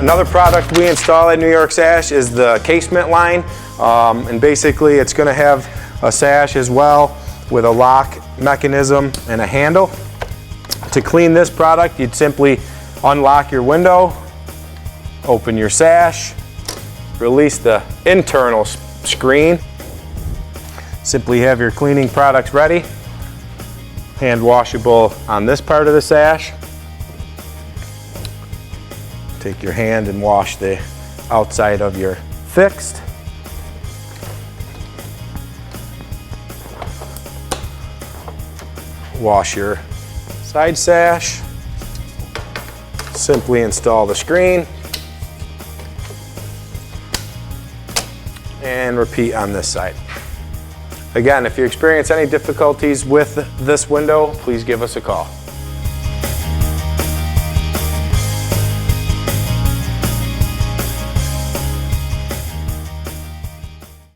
Another product we install at New York Sash is the Casement line. And basically it's going to have a sash as well with a lock mechanism and a handle. To clean this product, you'd simply unlock your window, open your sash, release the internal screen. Simply have your cleaning products ready. Hand washable on this part of the sash. Take your hand and wash the outside of your fixed. Wash your side sash. Simply install the screen. And repeat on this side. Again, if you experience any difficulties with this window, please give us a call.